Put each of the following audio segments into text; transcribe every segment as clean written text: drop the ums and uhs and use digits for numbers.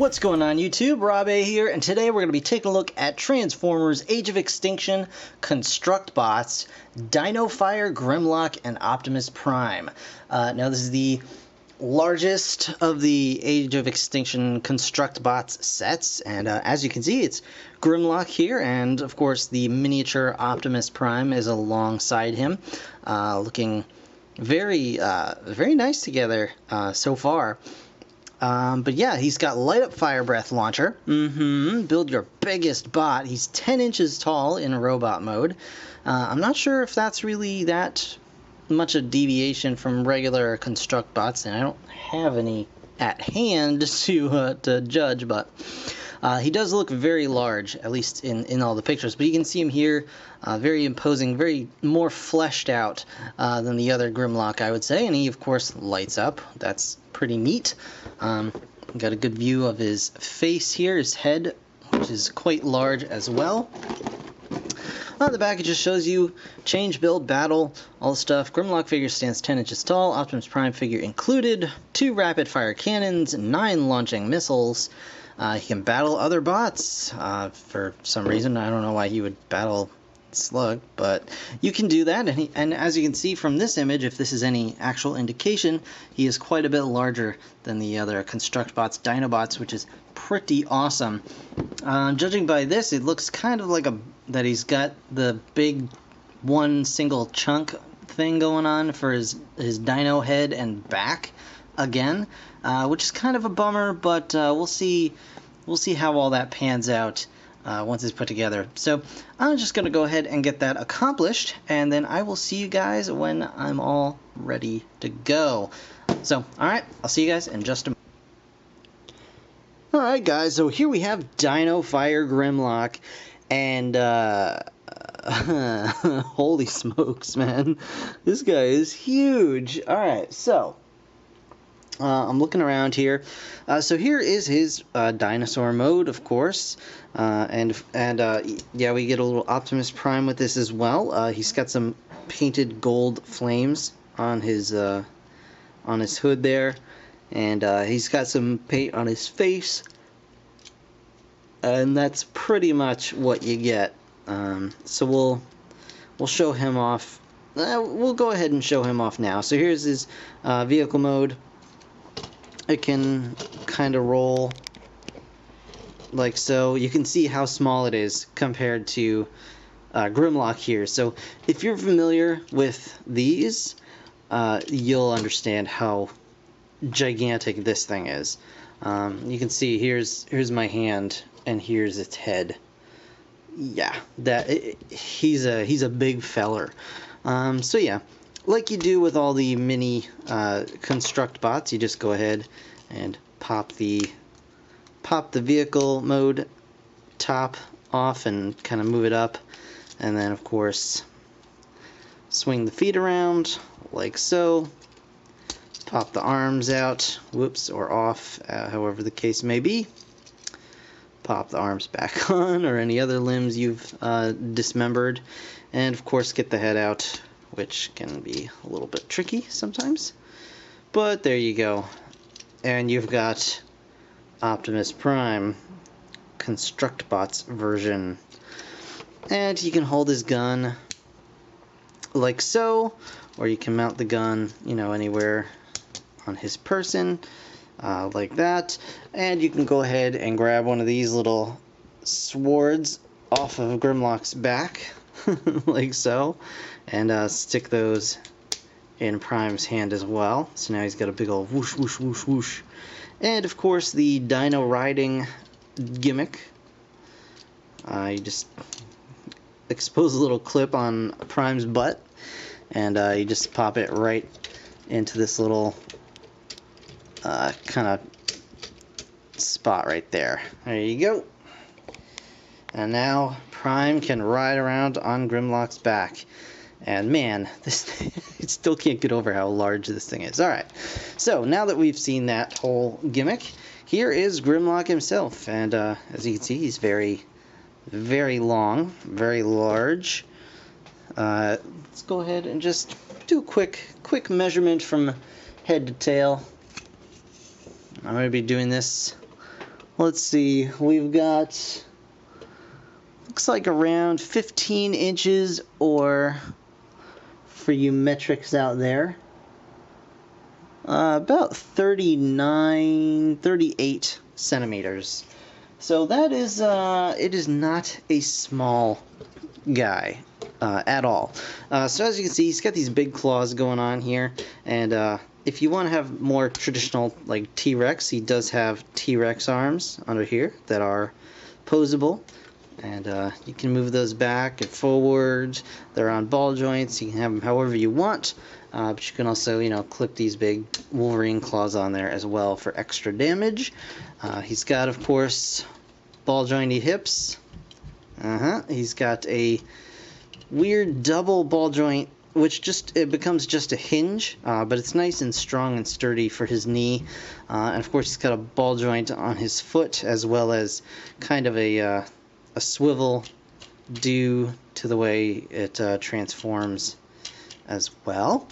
What's going on YouTube? Rob A here, and today we're going to be taking a look at Transformers Age of Extinction Construct Bots, Dinofire, Grimlock, and Optimus Prime. Now this is the largest of the Age of Extinction Construct Bots sets, and as you can see, it's Grimlock here, and of course the miniature Optimus Prime is alongside him, looking very nice together so far. But yeah, he's got light up fire breath launcher. Build your biggest bot. He's 10 inches tall in robot mode. I'm not sure if that's really that much a deviation from regular construct bots, and I don't have any at hand to judge, but he does look very large, at least in all the pictures. But you can see him here, very imposing, very more fleshed out than the other Grimlock, I would say. And he, of course, lights up. That's pretty neat. Got a good view of his face here, his head, which is quite large as well. On the back, it just shows you change, build, battle, all the stuff. Grimlock figure stands 10 inches tall. Optimus Prime figure included. 2 rapid-fire cannons, 9 launching missiles. He can battle other bots for some reason. I don't know why he would battle Slug, but you can do that. And as you can see from this image, if this is any actual indication, he is quite a bit larger than the other Construct Bots, Dinobots, which is pretty awesome. Judging by this, it looks kind of like that he's got the big one single chunk thing going on for his dino head and back again, which is kind of a bummer, but we'll see how all that pans out once it's put together. So I'm just going to go ahead and get that accomplished, and then I will see you guys when I'm all ready to go. So, alright, I'll see you guys in just a moment. Alright guys, so here we have Dinofire Grimlock, and holy smokes, man. This guy is huge. Alright, so I'm looking around here. So here is his dinosaur mode, of course, and yeah, we get a little Optimus Prime with this as well. He's got some painted gold flames on his hood there, and he's got some paint on his face, and that's pretty much what you get. So we'll show him off. We'll go ahead and show him off now. So here's his vehicle mode. It can kind of roll like so. You can see how small it is compared to Grimlock here. So if you're familiar with these, you'll understand how gigantic this thing is. You can see here's my hand and here's its head. Yeah, he's a big feller. So yeah, like you do with all the mini construct bots, you just go ahead and pop the vehicle mode top off and kind of move it up, and then of course swing the feet around like so, pop the arms out, whoops, or off, however the case may be, pop the arms back on, or any other limbs you've dismembered, and of course get the head out, which can be a little bit tricky sometimes, but there you go. And you've got Optimus Prime Construct Bots version, and you can hold his gun like so, or you can mount the gun, you know, anywhere on his person, like that, and you can go ahead and grab one of these little swords off of Grimlock's back like so, and stick those in Prime's hand as well. So now he's got a big old whoosh, whoosh, whoosh, whoosh. And of course the dino riding gimmick. You just expose a little clip on Prime's butt, and you just pop it right into this little kind of spot right there. There you go. And now Prime can ride around on Grimlock's back. And man, this thing, I still can't get over how large this thing is. Alright, so now that we've seen that whole gimmick, here is Grimlock himself. And as you can see, he's very, very long, very large. Let's go ahead and just do a quick measurement from head to tail. I'm going to be doing this let's see, we've got, looks like around 15 inches, or for you metrics out there, about 39, 38 centimeters. So that is, it is not a small guy at all. So as you can see, he's got these big claws going on here, and if you want to have more traditional like T-Rex, he does have T-Rex arms under here that are posable, and you can move those back and forward. They're on ball joints. You can have them however you want, but you can also, you know, clip these big Wolverine claws on there as well for extra damage. He's got, of course, ball jointy hips. He's got a weird double ball joint, which it becomes just a hinge, but it's nice and strong and sturdy for his knee. And of course, he's got a ball joint on his foot, as well as kind of a swivel due to the way it transforms as well.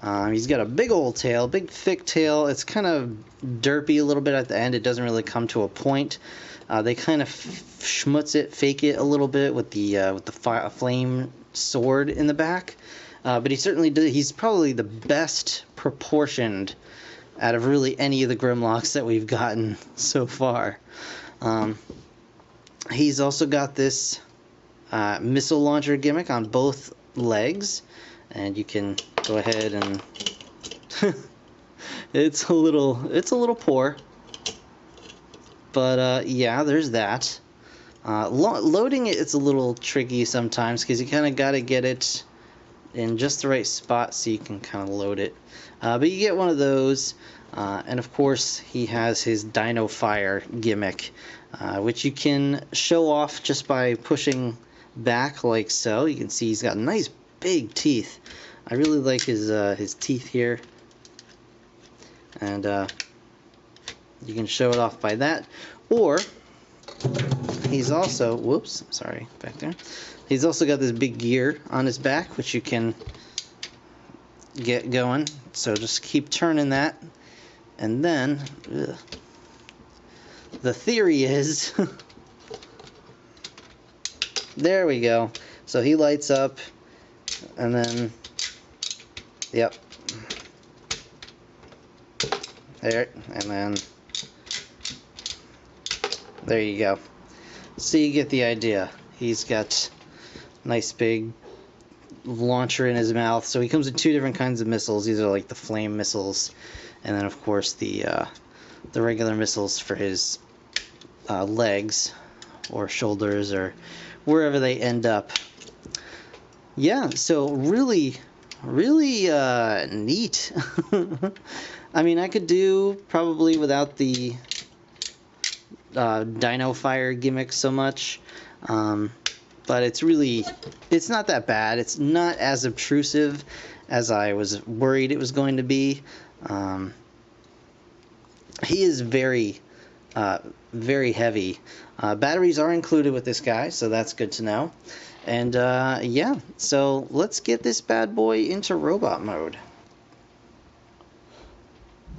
He's got a big old tail, big thick tail. It's kind of derpy a little bit at the end. It doesn't really come to a point. They kind of schmutz it, fake it a little bit with the flame sword in the back. But he certainly he's probably the best proportioned out of really any of the Grimlocks that we've gotten so far. He's also got this missile launcher gimmick on both legs, and you can go ahead and it's a little poor, but yeah, there's that. Loading it's a little tricky sometimes, because you kind of got to get it in just the right spot so you can kind of load it. But you get one of those, and of course he has his Dinofire gimmick, which you can show off just by pushing back like so. You can see he's got nice big teeth. I really like his teeth here, and you can show it off by that. Or he's also, whoops, sorry, back there. He's also got this big gear on his back, which you can get going. So just keep turning that, and then the theory is there we go. So he lights up, and then yep, there, and then there you go. So you get the idea. He's got nice big launcher in his mouth. So he comes in two different kinds of missiles. These are like the flame missiles, and then of course the regular missiles for his legs or shoulders or wherever they end up. Yeah, so really neat. I mean, I could do probably without the Dinofire gimmick so much, but it's not that bad. It's not as obtrusive as I was worried it was going to be. He is very heavy. Batteries are included with this guy, so that's good to know. And yeah, so let's get this bad boy into robot mode.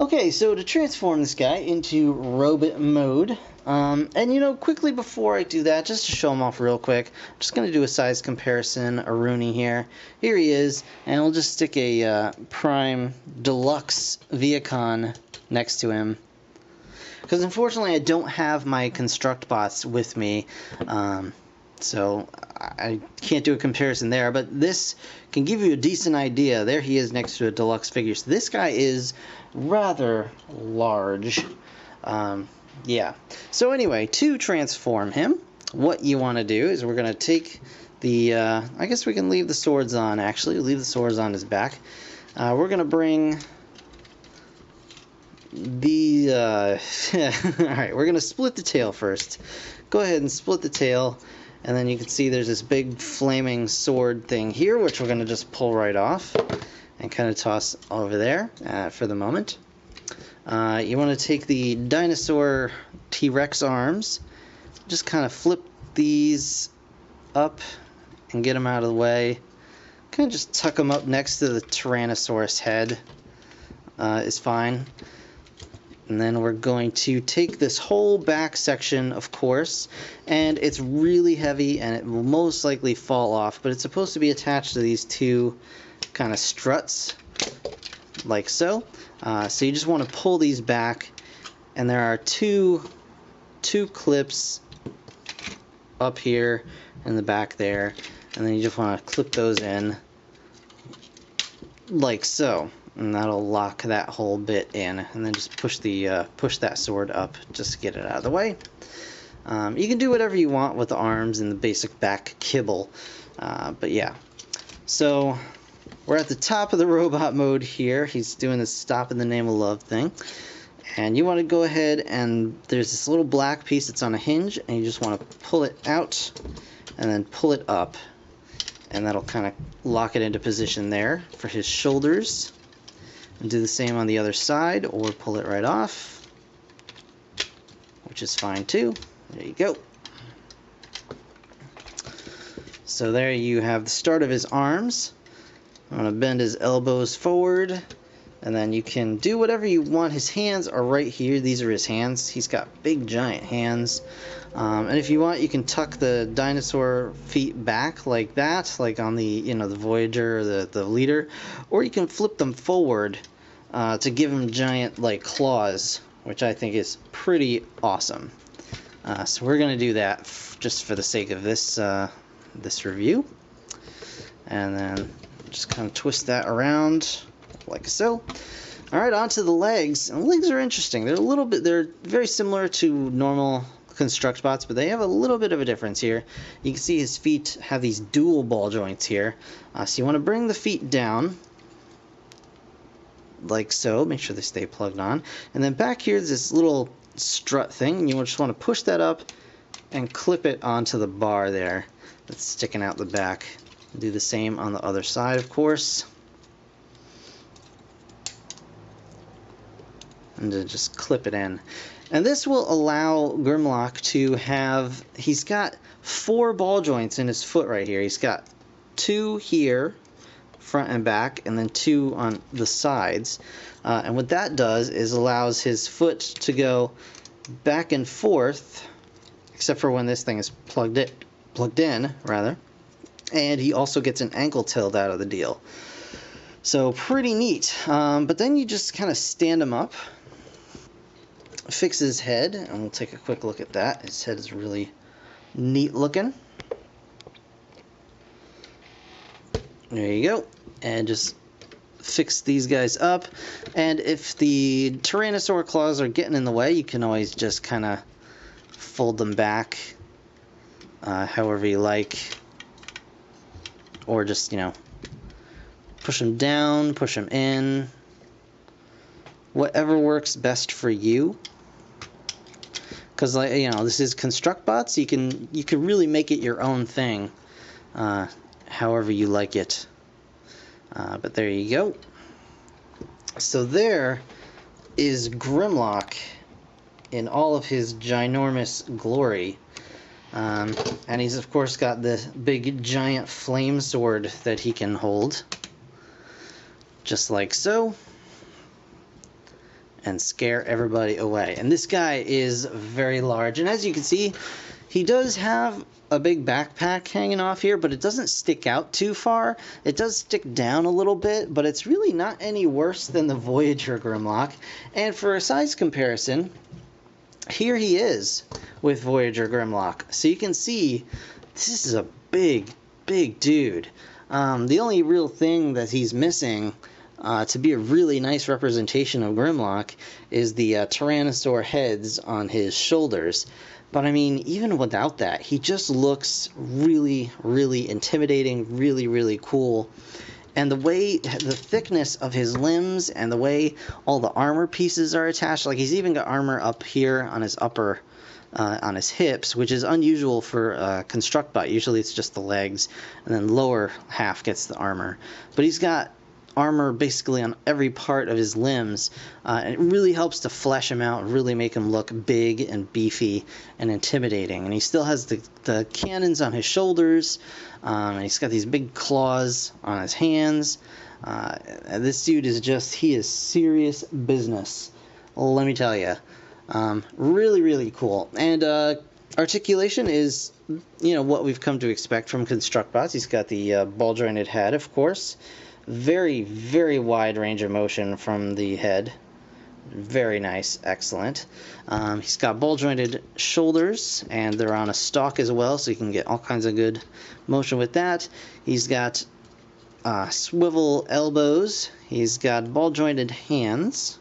Okay, so to transform this guy into robot mode, and you know, quickly before I do that, just to show him off real quick, I'm just going to do a size comparison, a Rooney here. Here he is, and we'll just stick a Prime Deluxe Viacon next to him. Because unfortunately I don't have my Construct bots with me, so I can't do a comparison there, but this can give you a decent idea. There he is next to a deluxe figure. So this guy is rather large. Yeah. So anyway, to transform him, what you want to do is we're going to take the, I guess we can leave the swords on, actually. Leave the swords on his back. We're going to bring the, alright, we're going to split the tail first. Go ahead and split the tail. And then you can see there's this big flaming sword thing here, which we're going to just pull right off and kind of toss over there for the moment. You want to take the Dinosaur T-Rex arms, just kind of flip these up and get them out of the way. Kind of just tuck them up next to the Tyrannosaurus head is fine. And then we're going to take this whole back section, of course, and it's really heavy and it will most likely fall off, but it's supposed to be attached to these two kind of struts, like so. So you just want to pull these back, and there are two clips up here in the back there, and then you just want to clip those in like so. And that'll lock that whole bit in, and then just push that sword up just to get it out of the way. You can do whatever you want with the arms and the basic back kibble, but yeah. So we're at the top of the robot mode here. He's doing this stop in the name of love thing, and you want to go ahead and there's this little black piece that's on a hinge, and you just want to pull it out and then pull it up, and that'll kind of lock it into position there for his shoulders. And do the same on the other side, or pull it right off, which is fine too. There you go. So there you have the start of his arms. I'm going to bend his elbows forward, and then you can do whatever you want. His hands are right here. These are his hands. He's got big giant hands. And if you want, you can tuck the dinosaur feet back like that, like on the the Voyager or the Leader, or you can flip them forward to give him giant like claws, which I think is pretty awesome. So we're gonna do that just for the sake of this this review, and then just kind of twist that around like so. All right, onto the legs. And the legs are interesting. They're very similar to normal construct bots, but they have a little bit of a difference here. You can see his feet have these dual ball joints here. So you want to bring the feet down like so. Make sure they stay plugged on. And then back here is this little strut thing, and you just want to push that up and clip it onto the bar there that's sticking out the back. Do the same on the other side, of course. And to just clip it in. And this will allow Grimlock to have, he's got 4 ball joints in his foot right here. He's got 2 here, front and back, and then 2 on the sides. And what that does is allows his foot to go back and forth, except for when this thing is plugged in, rather. And he also gets an ankle tilt out of the deal. So pretty neat. But then you just kind of stand him up. Fix his head, and we'll take a quick look at that. His head is really neat looking. There you go. And just fix these guys up. And if the Tyrannosaur claws are getting in the way, you can always just kind of fold them back however you like. Or just, push them down, push them in. Whatever works best for you. Because this is construct bots, you can really make it your own thing, however you like it. But there you go. So there is Grimlock in all of his ginormous glory, and he's of course got the big giant flame sword that he can hold, just like so. And scare everybody away. And this guy is very large, and as you can see, he does have a big backpack hanging off here, but it doesn't stick out too far. It does stick down a little bit, but it's really not any worse than the Voyager Grimlock. And for a size comparison, here he is with Voyager Grimlock. So you can see this is a big dude. The only real thing that he's missing to be a really nice representation of Grimlock is the Tyrannosaur heads on his shoulders. But I mean, even without that, he just looks really intimidating, really cool. And the thickness of his limbs and the way all the armor pieces are attached, like he's even got armor up here on his on his hips, which is unusual for construct bot. Usually it's just the legs, and then lower half gets the armor. But he's got armor basically on every part of his limbs, and it really helps to flesh him out and really make him look big and beefy and intimidating. And he still has the cannons on his shoulders, and he's got these big claws on his hands. This dude is he is serious business. let me tell you. Really, really cool. And Articulation is, what we've come to expect from Constructbots. He's got the ball-jointed head, of course. Very, very wide range of motion from the head. Very nice, excellent. He's got ball-jointed shoulders, and they're on a stalk as well, so you can get all kinds of good motion with that. He's got swivel elbows. He's got ball-jointed hands.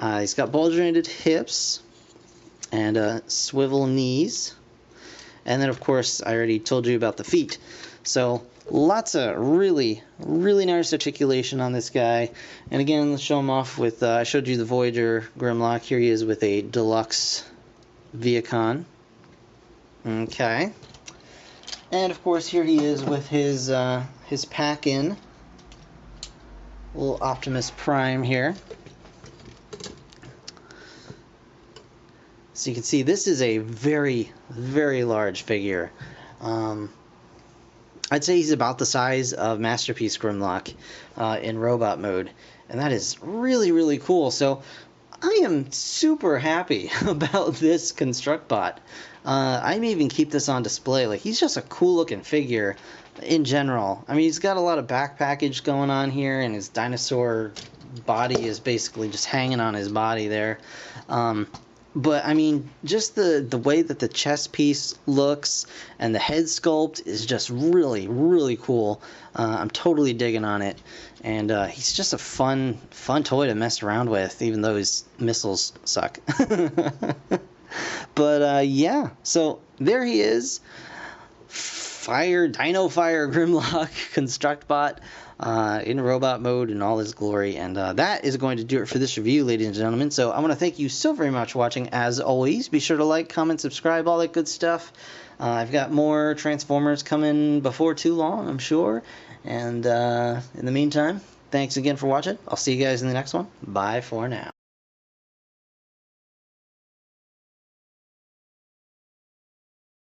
He's got ball-jointed hips and swivel knees. And then, of course, I already told you about the feet. So lots of really, really nice articulation on this guy. And again, let's show him off with, I showed you the Voyager Grimlock. Here he is with a deluxe Viacon. Okay. And of course, here he is with his pack-in. Little Optimus Prime here. So you can see this is a very, very large figure. I'd say he's about the size of Masterpiece Grimlock in robot mode, and that is really, really cool. So I am super happy about this Constructbot. I may even keep this on display. Like, he's just a cool looking figure in general. I mean, he's got a lot of back package going on here, and his dinosaur body is basically just hanging on his body there. But, I mean, just the way that the chest piece looks and the head sculpt is just really, really cool. I'm totally digging on it. And he's just a fun toy to mess around with, even though his missiles suck. But, yeah, so there he is. Dinofire Grimlock Constructbot in robot mode in all his glory. And that is going to do it for this review, ladies and gentlemen. So I want to thank you so very much for watching, as always. Be sure to like, comment, subscribe, all that good stuff. I've got more Transformers coming before too long, I'm sure. And in the meantime, thanks again for watching. I'll see you guys in the next one. Bye for now.